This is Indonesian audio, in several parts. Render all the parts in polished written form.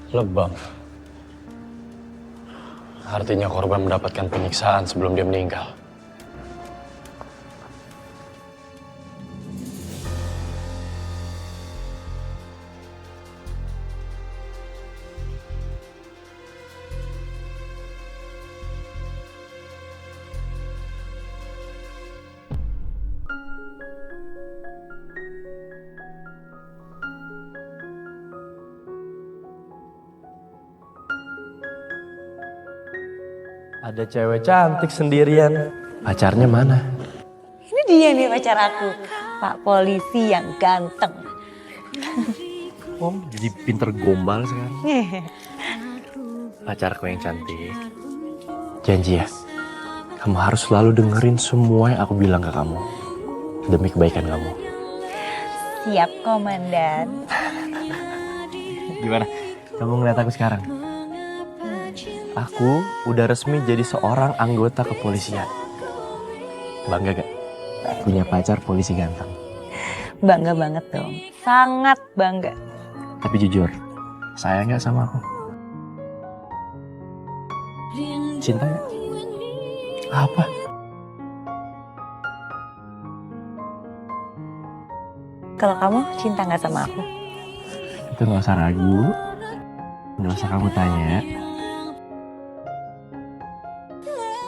Lebam. Artinya korban mendapatkan penyiksaan sebelum dia meninggal. Ada cewek cantik sendirian. Pacarnya mana? Ini dia nih pacar aku, Pak Polisi yang ganteng. Om jadi pinter gombal sekarang. Pacarku yang cantik. Janji ya, kamu harus selalu dengerin semua yang aku bilang ke kamu. Demi kebaikan kamu. Siap, Komandan. Gimana? Kamu ngeliat aku sekarang? Aku udah resmi jadi seorang anggota kepolisian. Bangga gak? Punya pacar polisi ganteng. Bangga banget dong, sangat bangga. Tapi jujur, sayang gak sama aku? Cinta gak? Apa? Kalau kamu cinta nggak sama aku? Itu gak usah ragu. Gak usah kamu tanya.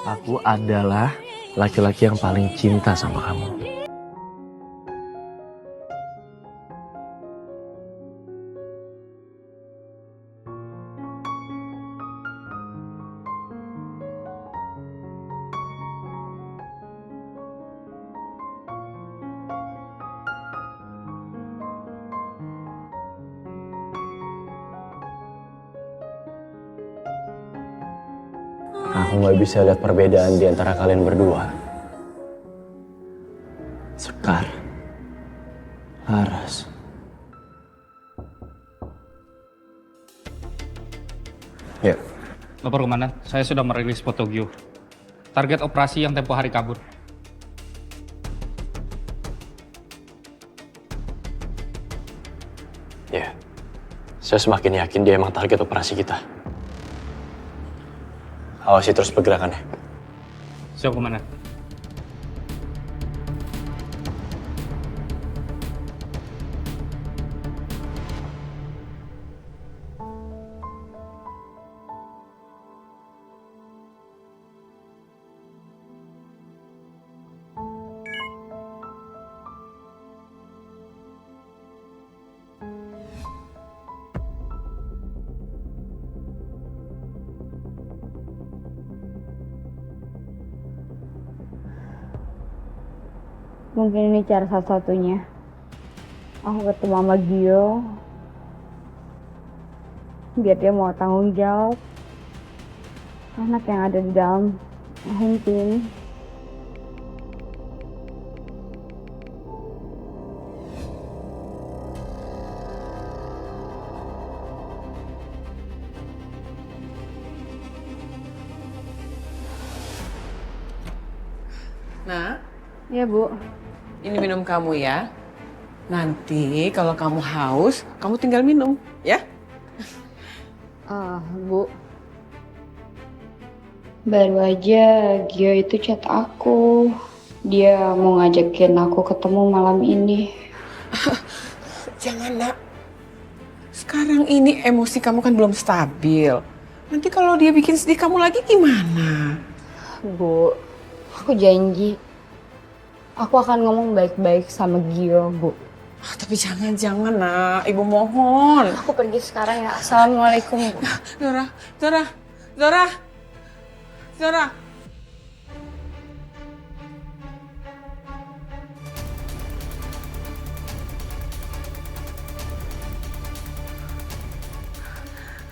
Aku adalah laki-laki yang paling cinta sama kamu. Aku nggak bisa lihat perbedaan di antara kalian berdua. Sekar, Laras. Ya, Bapak Komandan, saya sudah merilis foto Gio. Target operasi yang tempo hari kabur. ya. Saya semakin yakin dia emang target operasi kita. Awasi terus pergerakannya. Siap, Komandan. Mungkin ini cara satu-satunya. Aku ketemu sama Gio. Biar dia mau tanggung jawab. Anak yang ada di dalam henti ini. Nah, Iya, Bu. ini minum kamu ya. Nanti kalau kamu haus, kamu tinggal minum, ya? Bu. Baru aja Gio itu chat aku. Dia mau ngajakin aku ketemu malam ini. Jangan, Nak. Sekarang ini emosi kamu kan belum stabil. Nanti kalau dia bikin sedih kamu lagi gimana? Bu, aku janji. Aku akan ngomong baik-baik sama Gio, Bu. Tapi jangan, Nak. Ibu mohon. Aku pergi sekarang ya. Assalamualaikum, Bu. Zora, Zora, Zora, Zora.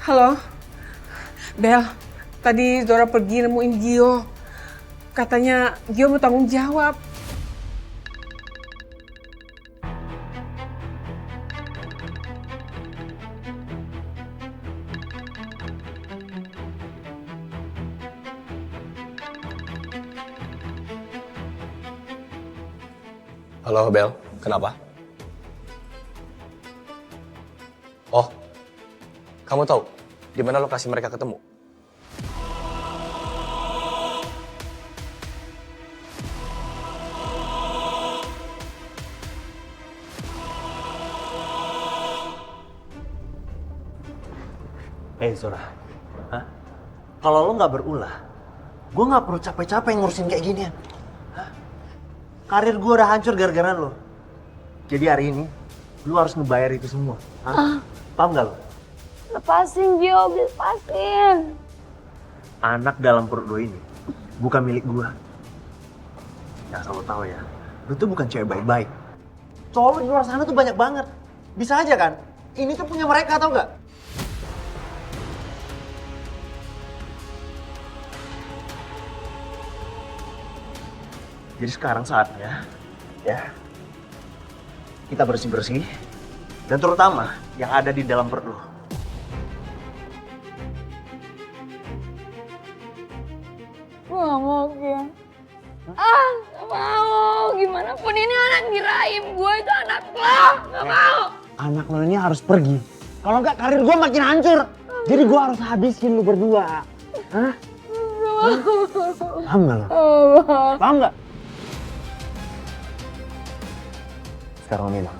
Halo, Bel. Tadi Zora pergi nemuin Gio. Katanya Gio mau tanggung jawab. Halo Bel, kenapa? Oh, Kamu tahu di mana lokasi mereka ketemu? Zora, hah? Kalau lo nggak berulah, gue nggak perlu capek-capek ngurusin kayak ginian. Hah? Karir gue udah hancur gara-gara lo. Jadi hari ini, lo harus ngebayar itu semua. Hah? Paham nggak lo? Lepasin Gio, lepasin. Anak dalam perut lo ini bukan milik gue. Ya asal lo tahu ya, lo tuh bukan cewek baik-baik. Cowok di luar sana tuh banyak banget. Bisa aja kan? Ini tuh punya mereka, tau nggak? Jadi sekarang saatnya, ya, kita bersih-bersih, dan terutama yang ada di dalam perut lo. Gue gak mau, Gio. Gak mau. Gimana pun ini anak diraim. Gue itu anak lo. Gak mau. Anak lo ini harus pergi. Kalau nggak karir gue makin hancur. Jadi gue harus habisin lo berdua. Hah? Paham nggak lo? Paham nggak? Sekarang minum.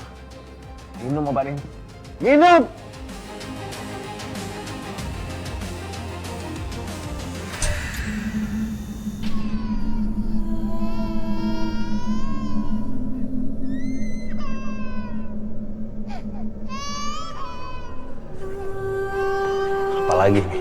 Minum obat ini. Minum! Apalagi nih?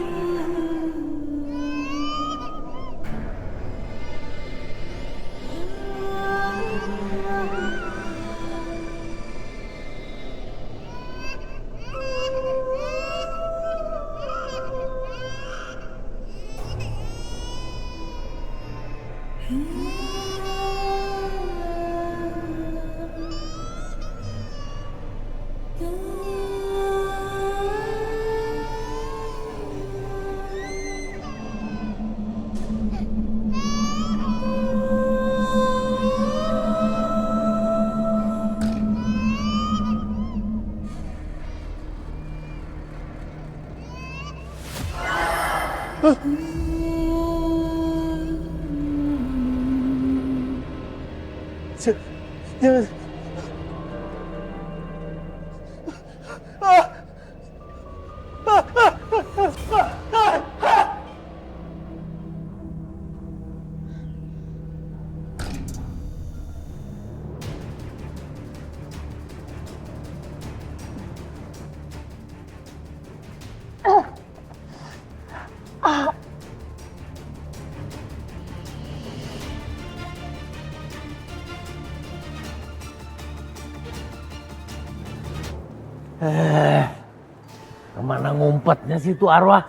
Kemana ngumpetnya sih tuh arwah?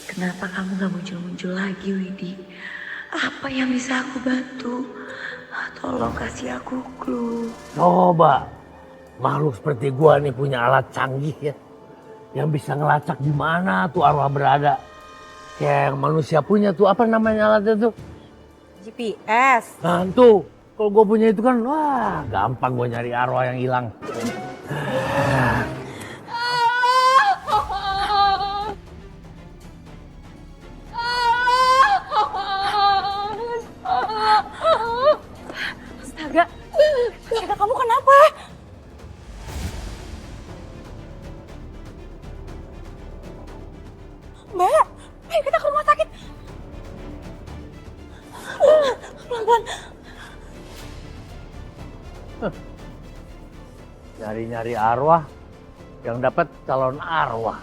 Kenapa kamu gak muncul-muncul lagi, Widi? Apa yang bisa aku bantu? Tolong kasih aku clue. Coba, makhluk seperti gua nih punya alat canggih ya. Yang bisa ngelacak di mana tuh arwah berada. Kayak yang manusia punya tuh, apa namanya alatnya tuh? GPS. Nah tuh, kalau gua punya itu kan, wah gampang gua nyari arwah yang hilang. Astaga, kamu kenapa? Mbak, ayo kita ke rumah sakit. Pelan-pelan. Nyari-nyari arwah, yang dapat calon arwah.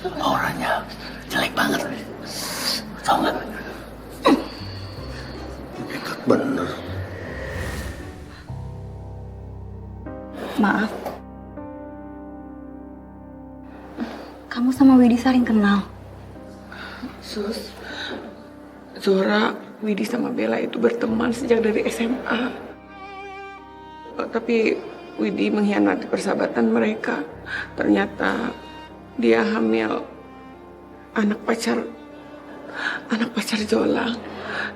Auranya jelek banget. Tau nggak? Nekat bener. Maaf. Kamu sama Widi saling kenal. Sus, Zora, Widi sama Bella itu berteman sejak dari SMA. Tapi Widi mengkhianati persahabatan mereka. Ternyata dia hamil anak pacar Zola.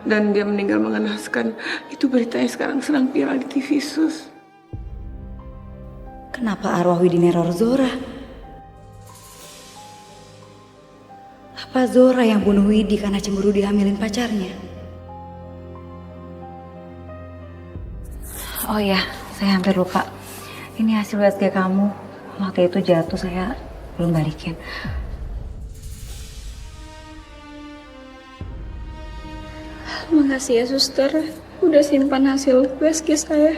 Dan dia meninggal mengenaskan. Itu beritanya sekarang sedang viral di TV, Sus. Kenapa arwah Widi neror Zora? Apa Zora yang bunuh Widi karena cemburu dihamilin pacarnya? Oh ya, saya hampir lupa. Ini hasil USG kamu. Waktu itu jatuh, saya belum balikin. Makasih ya suster, udah simpan hasil USG saya.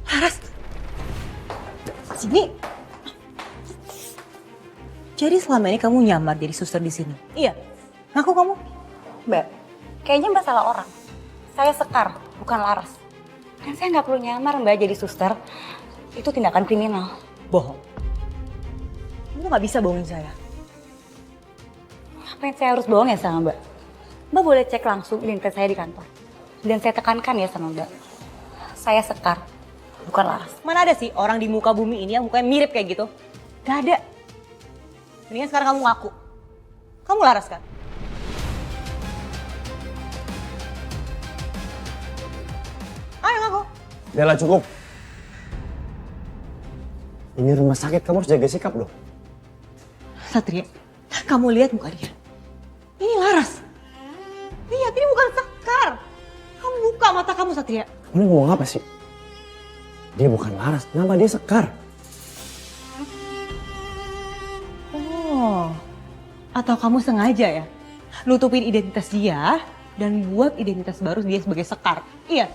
Laras, sini. Jadi selama ini kamu nyamar jadi suster di sini? Iya. Ngaku kamu? Mbak, kayaknya Mbak salah orang. Saya Sekar, bukan Laras. Dan saya nggak perlu nyamar Mbak jadi suster. Itu tindakan kriminal. Bohong. Kamu nggak bisa bohongin saya. Apa yang saya harus bohong ya sama Mbak? Mbak boleh cek langsung identitas saya di kantor. Dan saya tekankan ya sama Mbak. Saya Sekar, bukan Laras. Mana ada sih orang di muka bumi ini yang mukanya mirip kayak gitu? Gak ada. Mendingan sekarang kamu ngaku. Kamu Laras kan? Ayo ngaku. Bella, cukup. Ini rumah sakit, kamu harus jaga sikap loh. Satria, kamu lihat muka dia. Ini Laras. Lihat, ini bukan Sekar. Kamu buka mata kamu, Satria. Kamu ngomong apa sih? Dia bukan Laras, nama dia Sekar. Oh, atau kamu sengaja ya nutupin identitas dia dan buat identitas baru dia sebagai Sekar. Iya.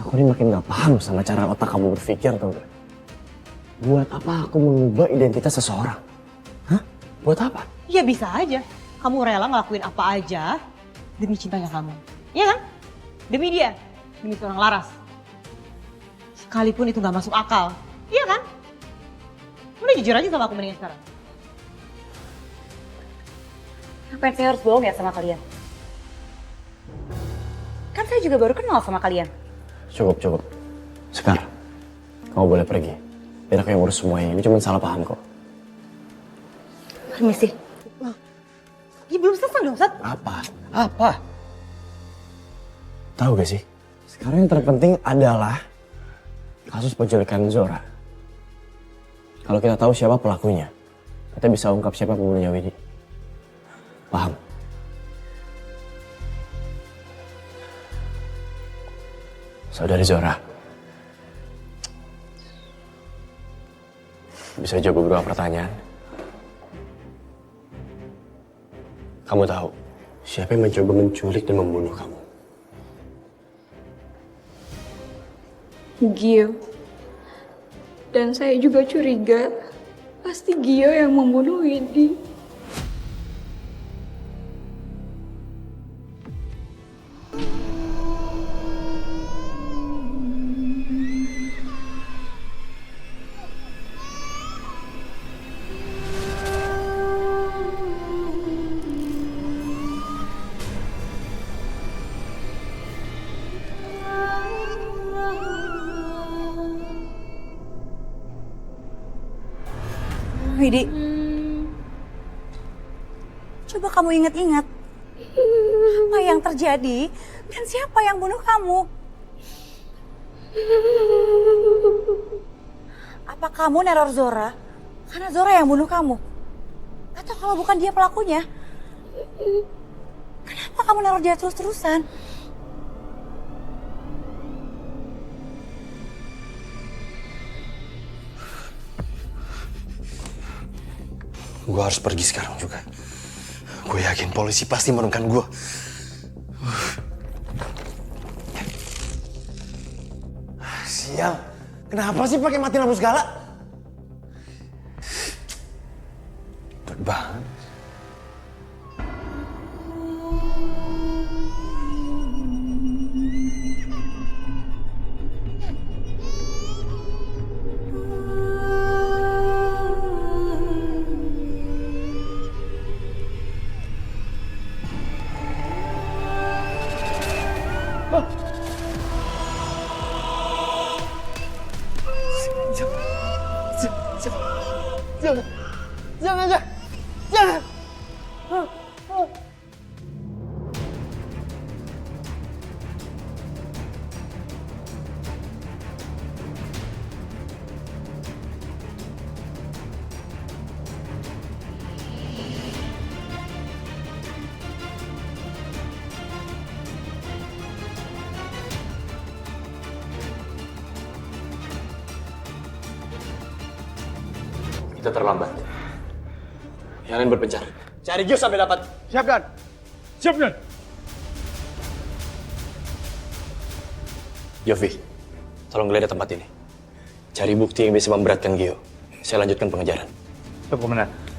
Aku ini makin gak paham sama cara otak kamu berpikir, tau gak? Buat apa aku mengubah identitas seseorang? Hah? Buat apa? Ya bisa aja. Kamu rela ngelakuin apa aja demi cintanya kamu. Iya kan? Demi dia. Demi seorang Laras. Sekalipun itu gak masuk akal. Iya kan? Udah jujur aja sama aku mendingan sekarang. Apa yang saya harus bohong ya sama kalian? Kan saya juga baru kenal sama kalian. Cukup. Sekar, kamu boleh pergi. Biar aku yang urus semuanya. Ini cuma salah paham kok. Permisi. Ya belum selesai dong, Sat. Apa? Tahu gak sih? Sekarang yang terpenting adalah kasus penculikan Zora. Kalau kita tahu siapa pelakunya, kita bisa ungkap siapa pembunuhnya Widi. Paham? Saudari Zora, bisa jawab beberapa pertanyaan? Kamu tahu siapa yang mencoba menculik dan membunuh kamu? Gio. Dan saya juga curiga, pasti Gio yang membunuh Widi. Widi, coba kamu ingat-ingat apa yang terjadi dan siapa yang bunuh kamu. Apa kamu neror Zora karena Zora yang bunuh kamu? Atau kalau bukan dia pelakunya, kenapa kamu neror dia terus-terusan? Gue harus pergi sekarang juga. Gue yakin polisi pasti menemukan gue. Sial, kenapa sih pakai mati lampu segala? Berat banget. Jangan! Kita terlambat. Yang lain berpencar. Cari Gio sampai dapat. Siapkan. Siapkan. Yofi, tolong geledah tempat ini. Cari bukti yang bisa memberatkan Gio. Saya lanjutkan pengejaran. Komandan.